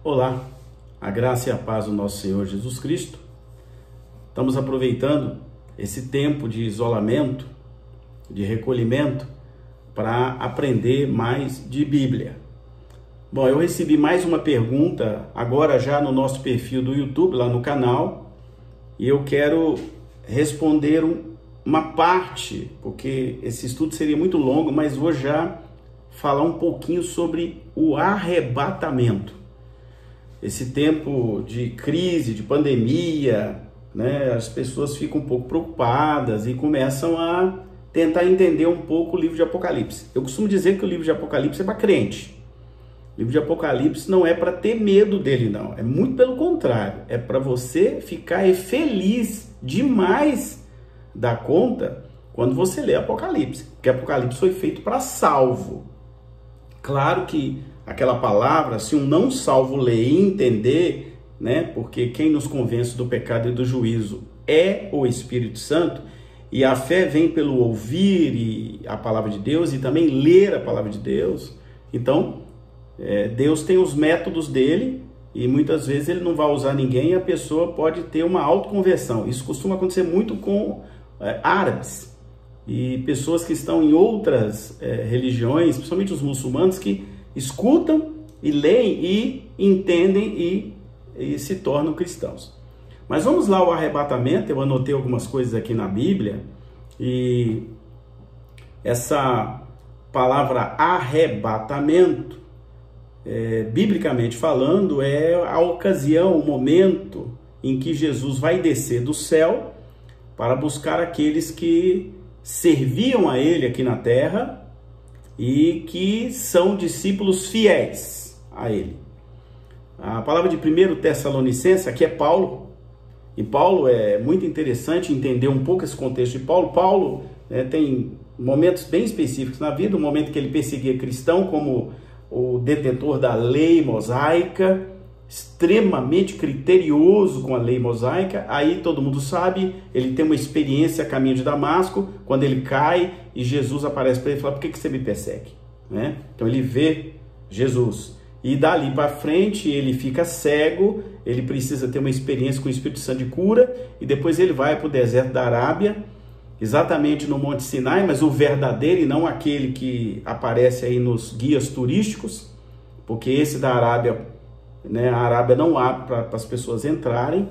Olá, a graça e a paz do nosso Senhor Jesus Cristo. Estamos aproveitando esse tempo de isolamento, de recolhimento, para aprender mais de Bíblia. Bom, eu recebi mais uma pergunta agora já no nosso perfil do YouTube, lá no canal, e eu quero responder uma parte, porque esse estudo seria muito longo, mas vou já falar um pouquinho sobre o arrebatamento. Esse tempo de crise, de pandemia, né, as pessoas ficam um pouco preocupadas e começam a tentar entender um pouco o livro de Apocalipse. Eu costumo dizer que o livro de Apocalipse é para crente. O livro de Apocalipse não é para ter medo dele, não. É muito pelo contrário. É para você ficar feliz demais da conta quando você lê Apocalipse. Porque Apocalipse foi feito para salvo. Claro que aquela palavra, se um não salvo ler e entender, né? Porque quem nos convence do pecado e do juízo é o Espírito Santo, e a fé vem pelo ouvir a palavra de Deus e também ler a palavra de Deus. Então, Deus tem os métodos dele e muitas vezes ele não vai usar ninguém e a pessoa pode ter uma autoconversão. Isso costuma acontecer muito com árabes e pessoas que estão em outras religiões, principalmente os muçulmanos, que escutam e leem e entendem e se tornam cristãos. Mas vamos lá ao arrebatamento. Eu anotei algumas coisas aqui na Bíblia e essa palavra arrebatamento, biblicamente falando, é a ocasião, o momento em que Jesus vai descer do céu para buscar aqueles que serviam a ele aqui na terra e que são discípulos fiéis a ele. A palavra de 1 Tessalonicenses, aqui é Paulo, e Paulo é muito interessante entender um pouco esse contexto de Paulo. Paulo tem momentos bem específicos na vida, o momento que ele perseguia cristão como o detentor da lei mosaica, extremamente criterioso com a lei mosaica. Aí todo mundo sabe, ele tem uma experiência a caminho de Damasco, quando ele cai e Jesus aparece para ele e fala: por que você me persegue? Né? Então ele vê Jesus. E dali para frente ele fica cego, ele precisa ter uma experiência com o Espírito Santo de cura, e depois ele vai para o deserto da Arábia, exatamente no Monte Sinai, mas o verdadeiro e não aquele que aparece aí nos guias turísticos, porque esse da Arábia, né, a Arábia não abre para as pessoas entrarem,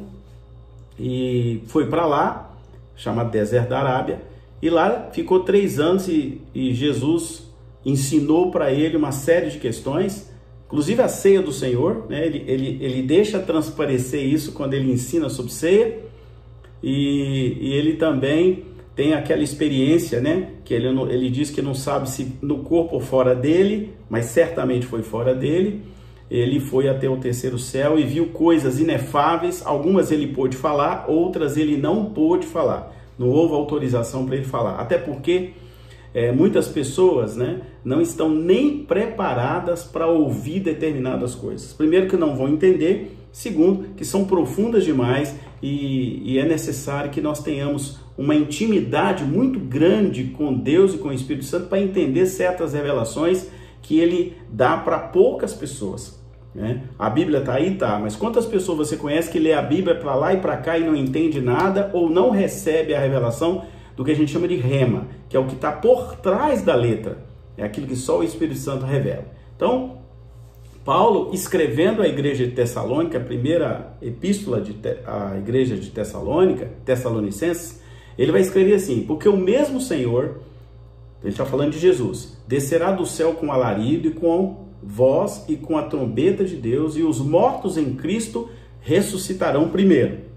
e foi para lá, chamado deserto da Arábia, e lá ficou 3 anos e Jesus ensinou para ele uma série de questões, inclusive a ceia do Senhor, né? Ele deixa transparecer isso quando ele ensina sobre ceia, e ele também tem aquela experiência, né? Que ele diz que não sabe se no corpo ou fora dele, mas certamente foi fora dele. Ele foi até o 3º céu e viu coisas inefáveis, algumas ele pôde falar, outras ele não pôde falar. Não houve autorização para ele falar, até porque muitas pessoas, né, não estão nem preparadas para ouvir determinadas coisas. Primeiro, que não vão entender. Segundo, que são profundas demais e é necessário que nós tenhamos uma intimidade muito grande com Deus e com o Espírito Santo para entender certas revelações que ele dá para poucas pessoas. Né? A Bíblia está aí, tá, mas quantas pessoas você conhece que lê a Bíblia para lá e para cá e não entende nada ou não recebe a revelação do que a gente chama de rema, que é o que está por trás da letra, é aquilo que só o Espírito Santo revela. Então, Paulo, escrevendo à igreja de Tessalônica, a primeira epístola à igreja de Tessalonicenses, ele vai escrever assim: porque o mesmo Senhor, ele está falando de Jesus, descerá do céu com alarido e com voz e com a trombeta de Deus, e os mortos em Cristo ressuscitarão primeiro.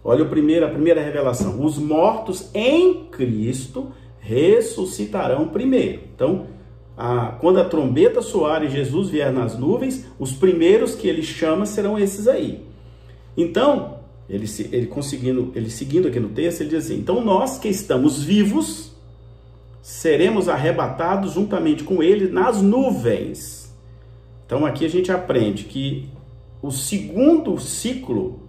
Olha a primeira revelação: os mortos em Cristo ressuscitarão primeiro. Então, quando a trombeta soar e Jesus vier nas nuvens, os primeiros que ele chama serão esses aí. Então, ele seguindo aqui no texto, ele diz assim: então nós que estamos vivos, seremos arrebatados juntamente com ele nas nuvens. Então aqui a gente aprende que o segundo ciclo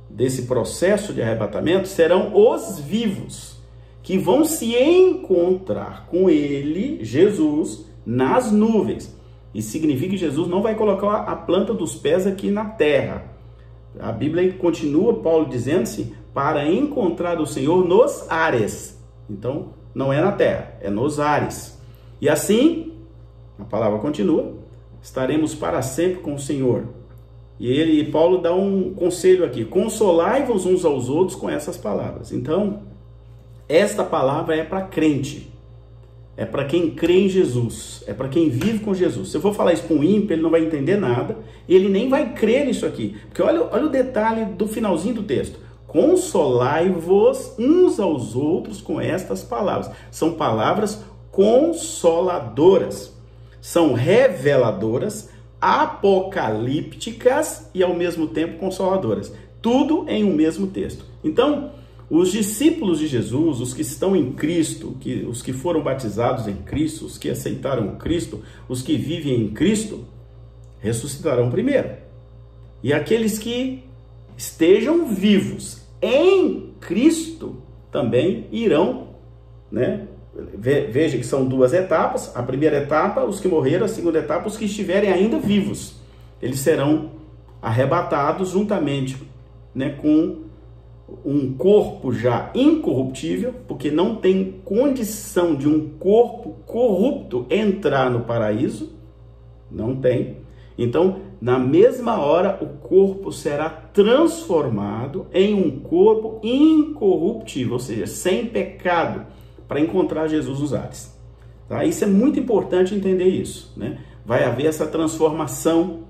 desse processo de arrebatamento serão os vivos, que vão se encontrar com ele, Jesus, nas nuvens. Isso significa que Jesus não vai colocar a planta dos pés aqui na terra. A Bíblia continua, Paulo dizendo-se, para encontrar o Senhor nos ares. Então, não é na terra, é nos ares. E assim, a palavra continua, estaremos para sempre com o Senhor. E Paulo dá um conselho aqui: consolai-vos uns aos outros com essas palavras. Então, esta palavra é para crente, é para quem crê em Jesus, é para quem vive com Jesus. Se eu for falar isso para um ímpio, ele não vai entender nada, ele nem vai crer nisso aqui. Porque olha o detalhe do finalzinho do texto: consolai-vos uns aos outros com estas palavras. São palavras consoladoras, são reveladoras, apocalípticas e ao mesmo tempo consoladoras. Tudo em um mesmo texto. Então, os discípulos de Jesus, os que estão em Cristo, os que foram batizados em Cristo, os que aceitaram Cristo, os que vivem em Cristo, ressuscitarão primeiro. E aqueles que estejam vivos em Cristo também irão, né? Veja que são duas etapas. A primeira etapa, os que morreram; a segunda etapa, os que estiverem ainda vivos. Eles serão arrebatados juntamente, né, com um corpo já incorruptível, porque não tem condição de um corpo corrupto entrar no paraíso. Não tem. Então, na mesma hora, o corpo será transformado em um corpo incorruptível, ou seja, sem pecado, para encontrar Jesus nos ares. Tá? Isso é muito importante entender isso, né? Vai haver essa transformação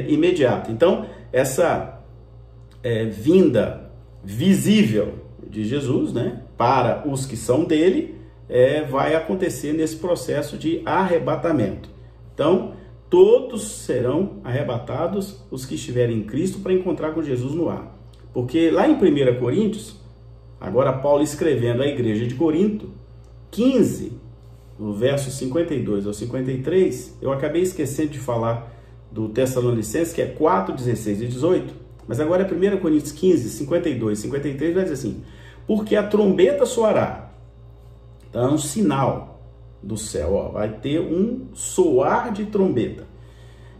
imediata. Então, essa vinda visível de Jesus, né, para os que são dele, vai acontecer nesse processo de arrebatamento. Então, todos serão arrebatados, os que estiverem em Cristo, para encontrar com Jesus no ar. Porque lá em 1 Coríntios, agora Paulo escrevendo à igreja de Corinto, 15, no verso 52 ao 53, eu acabei esquecendo de falar do Tessalonicenses, que é 4, 16 e 18, mas agora é 1 Coríntios 15, 52 e 53, vai dizer assim: porque a trombeta soará. Então é um sinal do céu, ó, vai ter um soar de trombeta,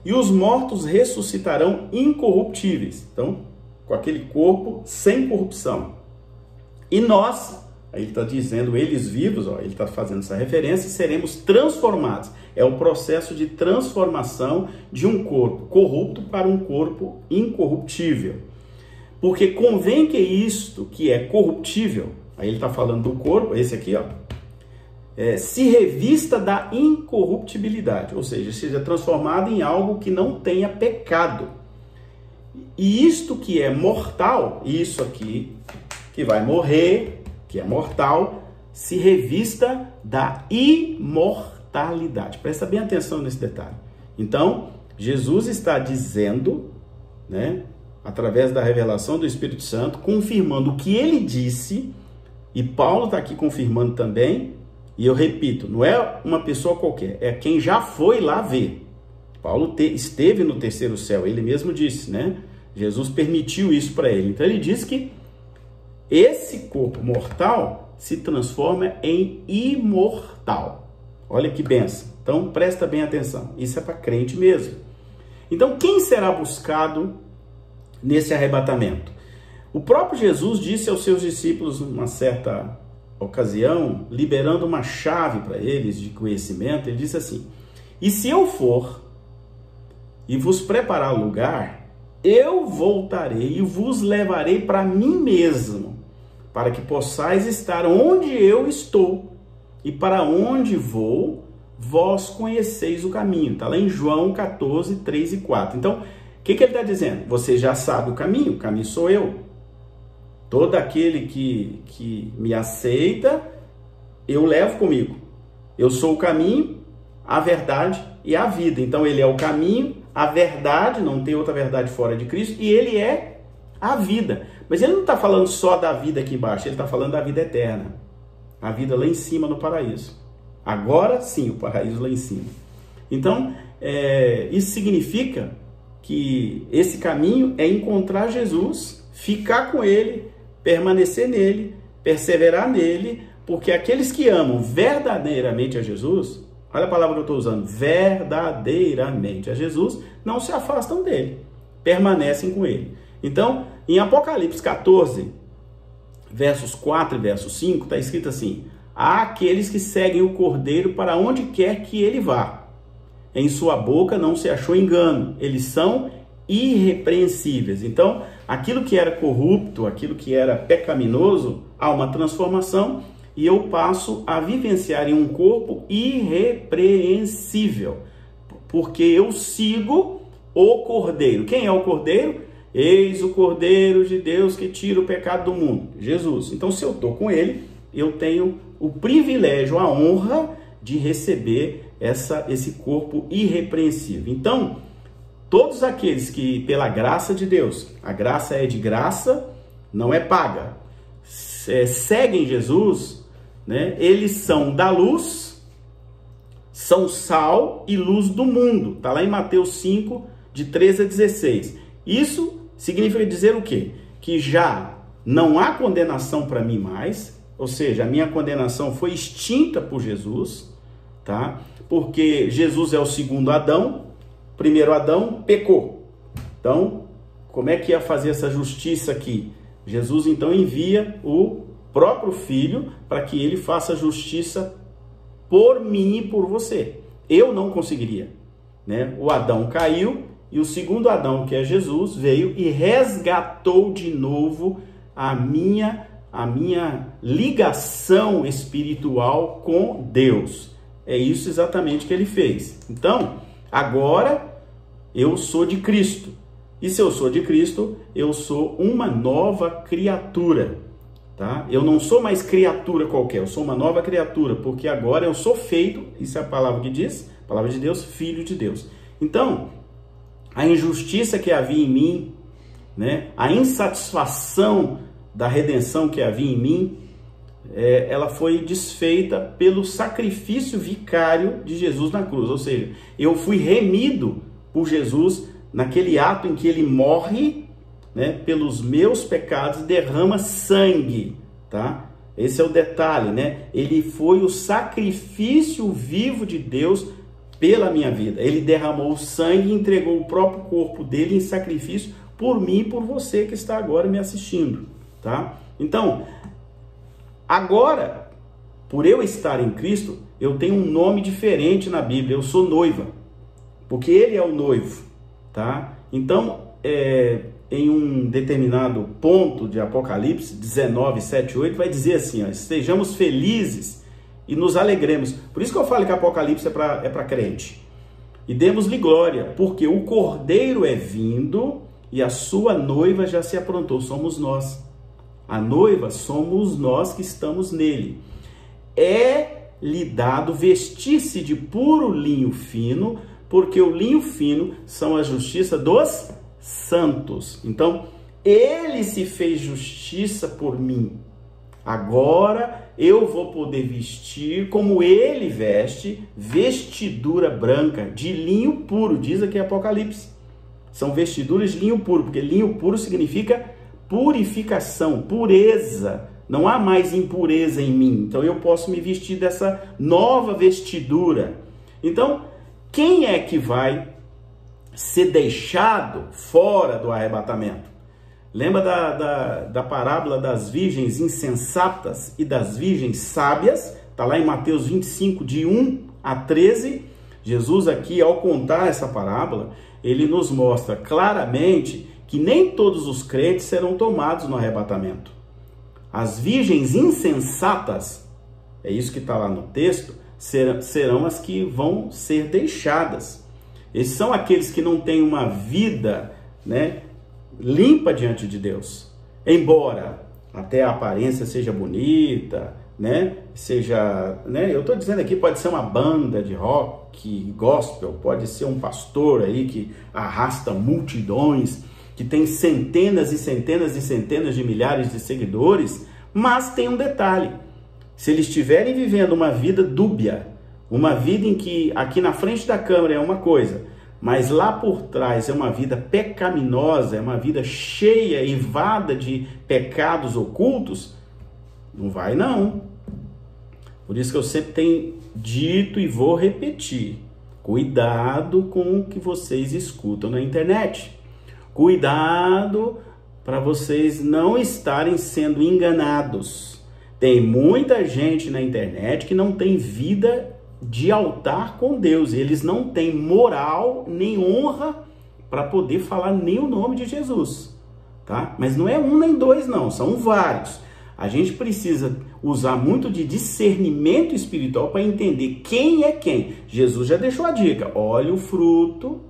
e os mortos ressuscitarão incorruptíveis, então com aquele corpo sem corrupção. E nós, aí ele está dizendo, eles vivos, ó, ele está fazendo essa referência, seremos transformados. É o processo de transformação de um corpo corrupto para um corpo incorruptível. Porque convém que isto que é corruptível, aí ele está falando do corpo, esse aqui, ó, se revista da incorruptibilidade, ou seja transformado em algo que não tenha pecado. E isto que é mortal, isso aqui que vai morrer, que é mortal, se revista da imortalidade. Presta bem atenção nesse detalhe. Então, Jesus está dizendo, né, através da revelação do Espírito Santo, confirmando o que ele disse, e Paulo está aqui confirmando também, e eu repito, não é uma pessoa qualquer, é quem já foi lá ver. Paulo esteve no terceiro céu, ele mesmo disse, né? Jesus permitiu isso para ele. Então ele diz que esse corpo mortal se transforma em imortal. Olha que benção. Então presta bem atenção. Isso é para crente mesmo. Então quem será buscado nesse arrebatamento? O próprio Jesus disse aos seus discípulos numa certa ocasião, liberando uma chave para eles de conhecimento, ele disse assim: e se eu for e vos preparar lugar, eu voltarei e vos levarei para mim mesmo, para que possais estar onde eu estou, e para onde vou, vós conheceis o caminho. Está lá em João 14, 3 e 4. Então, o que ele está dizendo? Você já sabe o caminho sou eu. Todo aquele que me aceita, eu levo comigo. Eu sou o caminho, a verdade e a vida. Então ele é o caminho, a verdade, não tem outra verdade fora de Cristo, e ele é a vida. Mas ele não está falando só da vida aqui embaixo, ele está falando da vida eterna. A vida lá em cima no paraíso. Agora sim, o paraíso lá em cima. Então, isso significa que esse caminho é encontrar Jesus, ficar com ele, permanecer nele, perseverar nele, porque aqueles que amam verdadeiramente a Jesus, olha a palavra que eu estou usando, verdadeiramente a Jesus, não se afastam dele, permanecem com ele. Então, em Apocalipse 14, versos 4 e verso 5, está escrito assim: há aqueles que seguem o Cordeiro para onde quer que ele vá. Em sua boca não se achou engano, eles são irrepreensíveis. Então, aquilo que era corrupto, aquilo que era pecaminoso, há uma transformação e eu passo a vivenciar em um corpo irrepreensível, porque eu sigo o Cordeiro. Quem é o Cordeiro? Eis o Cordeiro de Deus que tira o pecado do mundo, Jesus. Então, se eu estou com ele, eu tenho o privilégio, a honra de receber esse corpo irrepreensível. Então, todos aqueles que, pela graça de Deus, a graça é de graça, não é paga, seguem Jesus, né? Eles são da luz, são sal e luz do mundo. Está lá em Mateus 5, de 13 a 16. Isso significa dizer o quê? Que já não há condenação para mim mais, ou seja, a minha condenação foi extinta por Jesus, tá? Porque Jesus é o segundo Adão, o primeiro Adão pecou. Então, como é que ia fazer essa justiça aqui? Jesus então envia o próprio Filho para que ele faça justiça por mim e por você. Eu não conseguiria, né? O Adão caiu e o segundo Adão, que é Jesus, veio e resgatou de novo a minha ligação espiritual com Deus. É isso exatamente que ele fez. Então, agora eu sou de Cristo. E se eu sou de Cristo, eu sou uma nova criatura, tá? Eu não sou mais criatura qualquer, eu sou uma nova criatura, porque agora eu sou feito, isso é a palavra que diz, a palavra de Deus, filho de Deus. Então, a injustiça que havia em mim, né, a insatisfação da redenção que havia em mim, ela foi desfeita pelo sacrifício vicário de Jesus na cruz. Ou seja, eu fui remido por Jesus naquele ato em que ele morre, né, pelos meus pecados e derrama sangue, tá? Esse é o detalhe, né? Ele foi o sacrifício vivo de Deus pela minha vida. Ele derramou o sangue e entregou o próprio corpo dele em sacrifício por mim e por você que está agora me assistindo, tá? Então, agora, por eu estar em Cristo, eu tenho um nome diferente na Bíblia. Eu sou noiva, porque ele é o noivo, tá? Então, em um determinado ponto de Apocalipse 19, 7, 8, vai dizer assim, ó: estejamos felizes e nos alegremos. Por isso que eu falo que Apocalipse é para crente. E demos-lhe glória, porque o Cordeiro é vindo e a sua noiva já se aprontou. Somos nós. A noiva somos nós que estamos nele. É-lhe dado vestir-se de puro linho fino, porque o linho fino são a justiça dos santos. Então, ele se fez justiça por mim. Agora eu vou poder vestir como ele veste, vestidura branca de linho puro, diz aqui Apocalipse. São vestiduras de linho puro, porque linho puro significa purificação, pureza. Não há mais impureza em mim. Então eu posso me vestir dessa nova vestidura. Então, quem é que vai ser deixado fora do arrebatamento? Lembra da parábola das virgens insensatas e das virgens sábias? Está lá em Mateus 25, de 1 a 13. Jesus aqui, ao contar essa parábola, ele nos mostra claramente que nem todos os crentes serão tomados no arrebatamento. As virgens insensatas, é isso que está lá no texto, serão as que vão ser deixadas. Esses são aqueles que não têm uma vida, né, limpa diante de Deus. Embora até a aparência seja bonita, né, eu estou dizendo aqui, pode ser uma banda de rock, gospel, pode ser um pastor aí que arrasta multidões, que tem centenas e centenas e centenas de milhares de seguidores, mas tem um detalhe: se eles estiverem vivendo uma vida dúbia, uma vida em que aqui na frente da câmera é uma coisa, mas lá por trás é uma vida pecaminosa, é uma vida cheia, eivada de pecados ocultos, não vai não. Por isso que eu sempre tenho dito e vou repetir. Cuidado com o que vocês escutam na internet. Cuidado para vocês não estarem sendo enganados. Tem muita gente na internet que não tem vida de altar com Deus. Eles não têm moral nem honra para poder falar nem o nome de Jesus, tá? Mas não é um nem dois não, são vários. A gente precisa usar muito de discernimento espiritual para entender quem é quem. Jesus já deixou a dica: olhe o fruto,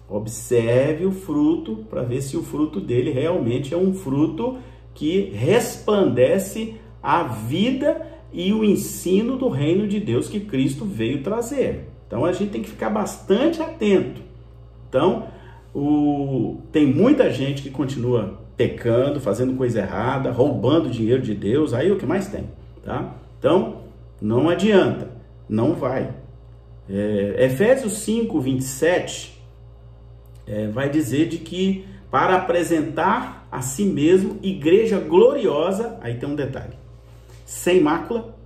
observe o fruto para ver se o fruto dele realmente é um fruto que resplandece a vida e o ensino do reino de Deus que Cristo veio trazer. Então a gente tem que ficar bastante atento. Então tem muita gente que continua pecando, fazendo coisa errada, roubando dinheiro de Deus, aí o que mais tem, tá? Então não adianta, não vai. Efésios 5:27 vai dizer de que para apresentar a si mesmo igreja gloriosa, aí tem um detalhe: sem mácula,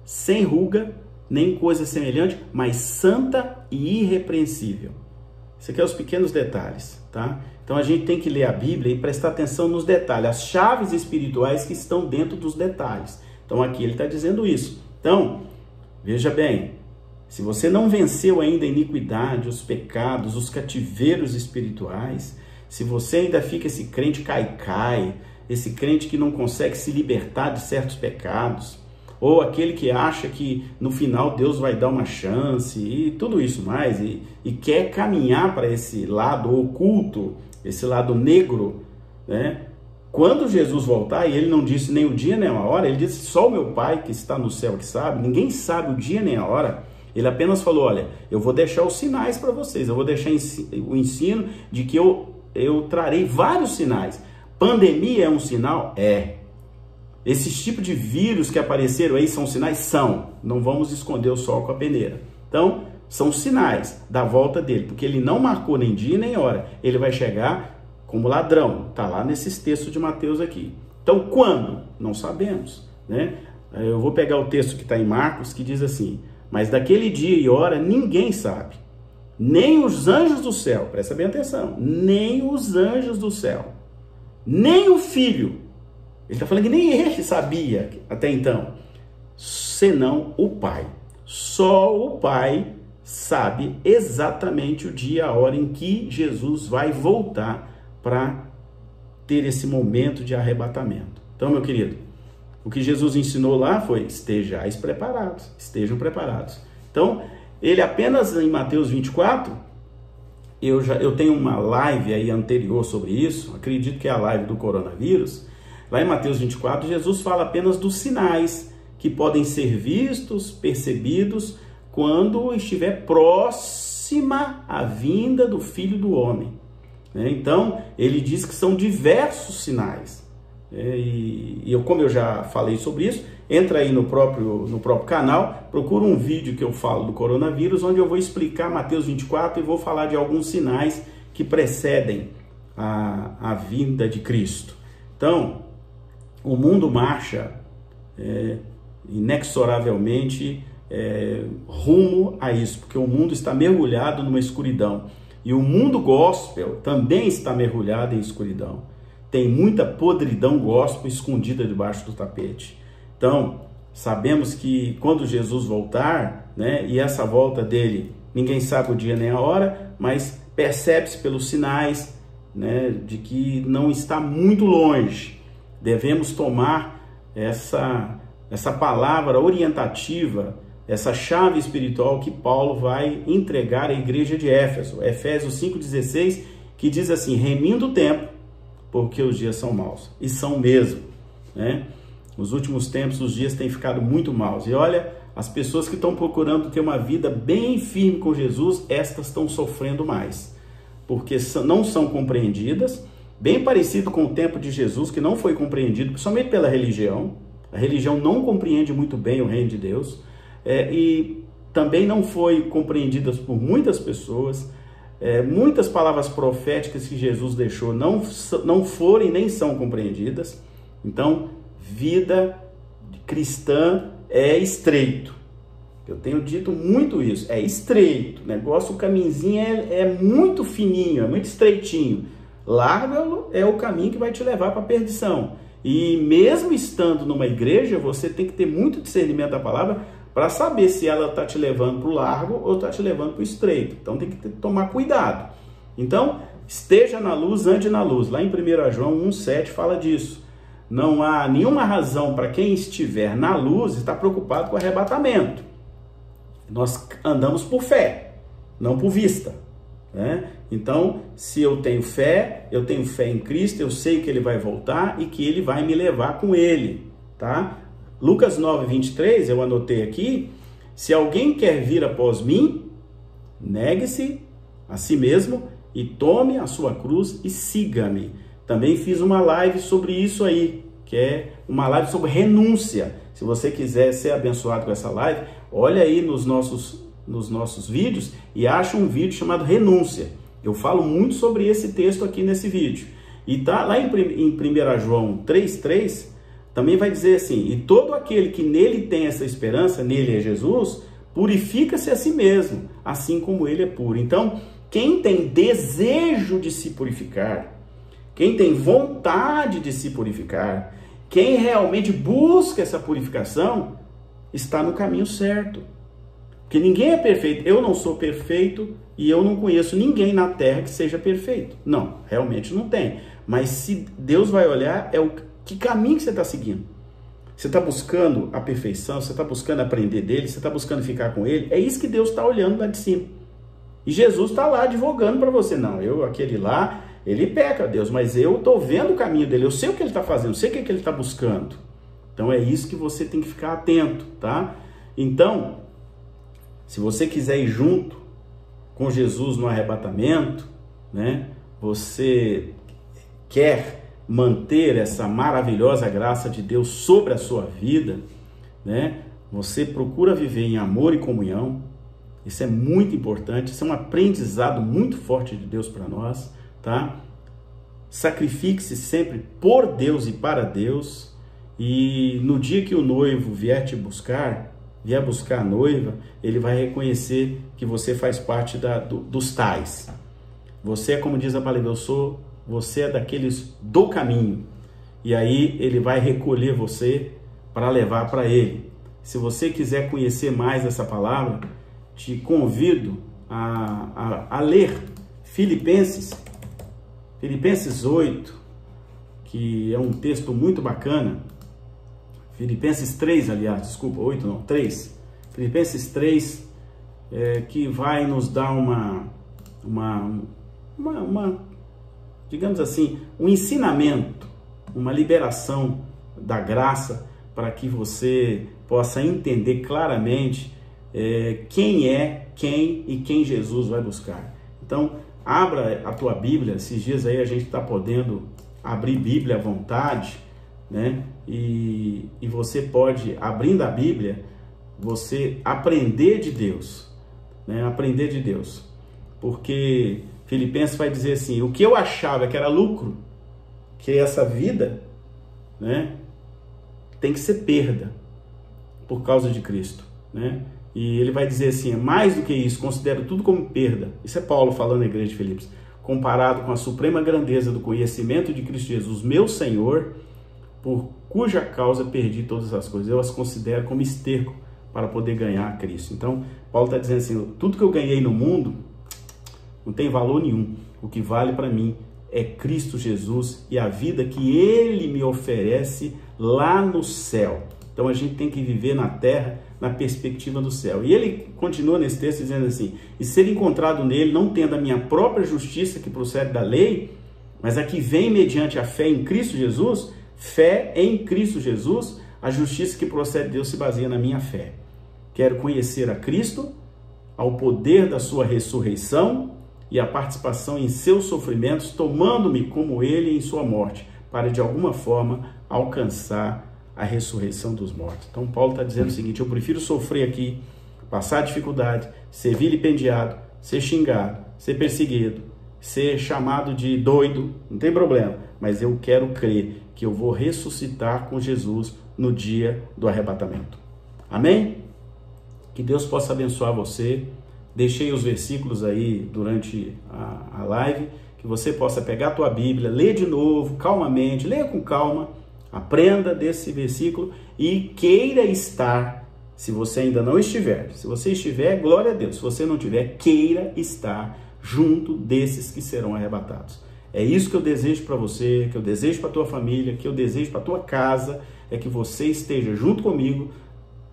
sem ruga, nem coisa semelhante, mas santa e irrepreensível. Isso aqui é os pequenos detalhes, tá? Então a gente tem que ler a Bíblia e prestar atenção nos detalhes, as chaves espirituais que estão dentro dos detalhes. Então aqui ele está dizendo isso. Então, veja bem, se você não venceu ainda a iniquidade, os pecados, os cativeiros espirituais, se você ainda fica esse crente cai-cai, esse crente que não consegue se libertar de certos pecados, ou aquele que acha que no final Deus vai dar uma chance e tudo isso mais, e quer caminhar para esse lado oculto, esse lado negro, né? Quando Jesus voltar, e ele não disse nem o dia nem a hora, ele disse: só o meu Pai que está no céu que sabe, ninguém sabe o dia nem a hora. Ele apenas falou: olha, eu vou deixar os sinais para vocês, eu vou deixar o ensino de que eu trarei vários sinais. Pandemia é um sinal? É. Esses tipos de vírus que apareceram aí são sinais? São. Não vamos esconder o sol com a peneira. Então, são sinais da volta dele, porque ele não marcou nem dia nem hora. Ele vai chegar como ladrão. Está lá nesses textos de Mateus aqui. Então, quando? Não sabemos, né? Eu vou pegar o texto que está em Marcos, que diz assim: mas daquele dia e hora ninguém sabe, nem os anjos do céu, presta bem atenção, nem os anjos do céu, nem o Filho. Ele está falando que nem ele sabia até então, senão o Pai. Só o Pai sabe exatamente o dia e a hora em que Jesus vai voltar para ter esse momento de arrebatamento. Então, meu querido, o que Jesus ensinou lá foi: estejam preparados. Então, ele apenas em Mateus 24, eu tenho uma live aí anterior sobre isso, acredito que é a live do coronavírus. Lá em Mateus 24, Jesus fala apenas dos sinais que podem ser vistos, percebidos, quando estiver próxima a vinda do Filho do Homem. Então, ele diz que são diversos sinais. Como eu já falei sobre isso, entra aí no próprio canal, procura um vídeo que eu falo do coronavírus, onde eu vou explicar Mateus 24 e vou falar de alguns sinais que precedem a vinda de Cristo. Então, o mundo marcha inexoravelmente rumo a isso, porque o mundo está mergulhado numa escuridão. E o mundo gospel também está mergulhado em escuridão. Tem muita podridão gospel escondida debaixo do tapete. Então, sabemos que quando Jesus voltar, né, e essa volta dele, ninguém sabe o dia nem a hora, mas percebe-se pelos sinais, né, de que não está muito longe. Devemos tomar essa palavra orientativa, essa chave espiritual que Paulo vai entregar à igreja de Éfeso, Efésios 5,16, que diz assim: remindo o tempo, porque os dias são maus. E são mesmo, né? Nos últimos tempos, os dias têm ficado muito maus. E olha, as pessoas que estão procurando ter uma vida bem firme com Jesus, estas estão sofrendo mais, porque não são compreendidas, bem parecido com o tempo de Jesus, que não foi compreendido, principalmente pela religião. A religião não compreende muito bem o reino de Deus, e também não foi compreendida por muitas pessoas. Muitas palavras proféticas que Jesus deixou não foram e nem são compreendidas. Então, vida cristã é estreito. Eu tenho dito muito isso. É estreito. O negócio, o caminhozinho é muito fininho, é muito estreitinho. Largo é o caminho que vai te levar para a perdição. E mesmo estando numa igreja, você tem que ter muito discernimento da palavra para saber se ela está te levando para o largo ou está te levando para o estreito. Então tem que tomar cuidado. Então, esteja na luz, ande na luz. Lá em 1 João 1,7 fala disso. Não há nenhuma razão para quem estiver na luz estar preocupado com o arrebatamento. Nós andamos por fé, não por vista, né? Então, se eu tenho fé em Cristo, eu sei que Ele vai voltar e que Ele vai me levar com Ele, tá? Lucas 9:23, eu anotei aqui: se alguém quer vir após mim, negue-se a si mesmo e tome a sua cruz e siga-me. Também fiz uma live sobre isso aí, que é uma live sobre renúncia. Se você quiser ser abençoado com essa live, olha aí nos nossos vídeos e acha um vídeo chamado Renúncia. Eu falo muito sobre esse texto aqui nesse vídeo. E tá lá em 1 João 3,3, também vai dizer assim: e todo aquele que nele tem essa esperança, nele é Jesus, purifica-se a si mesmo, assim como ele é puro. Então, quem tem desejo de se purificar, quem tem vontade de se purificar, quem realmente busca essa purificação, está no caminho certo. Porque ninguém é perfeito. Eu não sou perfeito e eu não conheço ninguém na terra que seja perfeito. Não, realmente não tem. Mas se Deus vai olhar, que caminho que você está seguindo? Você está buscando a perfeição? Você está buscando aprender dele? Você está buscando ficar com ele? É isso que Deus está olhando lá de cima. E Jesus está lá advogando para você. Não, aquele lá, ele peca, Deus, mas eu estou vendo o caminho dele. Eu sei o que ele está fazendo, eu sei o que ele está buscando. Então é isso que você tem que ficar atento, tá? Então, se você quiser ir junto com Jesus no arrebatamento, né? Você quer manter essa maravilhosa graça de Deus sobre a sua vida, né? Você procura viver em amor e comunhão. Isso é muito importante, isso é um aprendizado muito forte de Deus para nós, tá? Sacrifique-se sempre por Deus e para Deus, e no dia que o noivo vier buscar a noiva, ele vai reconhecer que você faz parte dos tais. Você é, como diz a palavra, você é daqueles do caminho. E aí ele vai recolher você para levar para ele. Se você quiser conhecer mais essa palavra, te convido a ler Filipenses 8, que é um texto muito bacana. Filipenses 3, aliás, desculpa, 8 não, 3. Filipenses 3, que vai nos dar digamos assim, um ensinamento, uma liberação da graça, para que você possa entender claramente quem Jesus vai buscar. Então, abra a tua Bíblia. Esses dias aí a gente está podendo abrir Bíblia à vontade, né? E você pode, abrindo a Bíblia, você aprender de Deus, né? Aprender de Deus. Porque Filipenses vai dizer assim: o que eu achava que era lucro, que essa vida, né, tem que ser perda por causa de Cristo, né? E ele vai dizer assim: mais do que isso, considero tudo como perda. Isso é Paulo falando na igreja de Filipos. Comparado com a suprema grandeza do conhecimento de Cristo Jesus, meu Senhor, por cuja causa perdi todas as coisas. Eu as considero como esterco para poder ganhar a Cristo. Então, Paulo está dizendo assim: tudo que eu ganhei no mundo não tem valor nenhum. O que vale para mim é Cristo Jesus e a vida que Ele me oferece lá no céu. Então a gente tem que viver na terra na perspectiva do céu. E ele continua nesse texto dizendo assim: e ser encontrado nele, não tendo a minha própria justiça que procede da lei, mas a que vem mediante a fé em Cristo Jesus. Fé em Cristo Jesus, a justiça que procede de Deus se baseia na minha fé. Quero conhecer a Cristo, ao poder da sua ressurreição e a participação em seus sofrimentos, tomando-me como ele em sua morte, para de alguma forma alcançar a ressurreição dos mortos. Então Paulo está dizendo o seguinte: eu prefiro sofrer aqui, passar dificuldade, ser vilipendiado, ser xingado, ser perseguido, ser chamado de doido, não tem problema, mas eu quero crer que eu vou ressuscitar com Jesus no dia do arrebatamento. Amém? Que Deus possa abençoar você. Deixei os versículos aí durante a live, que você possa pegar a tua Bíblia, ler de novo, calmamente, leia com calma, aprenda desse versículo e queira estar, se você ainda não estiver. Se você estiver, glória a Deus. Se você não tiver, queira estar junto desses que serão arrebatados. É isso que eu desejo para você, que eu desejo para a tua família, que eu desejo para a tua casa, é que você esteja junto comigo,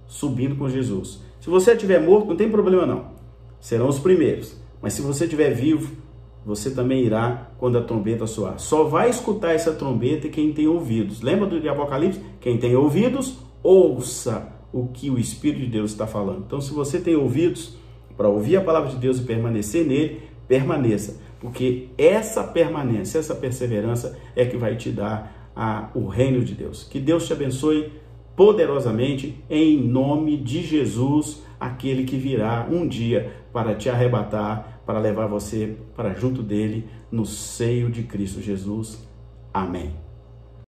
subindo com Jesus. Se você estiver morto, não tem problema não. Serão os primeiros. Mas se você estiver vivo, você também irá quando a trombeta soar. Só vai escutar essa trombeta quem tem ouvidos. Lembra do Apocalipse? Quem tem ouvidos, ouça o que o Espírito de Deus está falando. Então, se você tem ouvidos para ouvir a palavra de Deus e permanecer nele, permaneça. Porque essa permanência, essa perseverança é que vai te dar o reino de Deus. Que Deus te abençoe poderosamente, em nome de Jesus, aquele que virá um dia para te arrebatar, para levar você para junto dele, no seio de Cristo Jesus. Amém.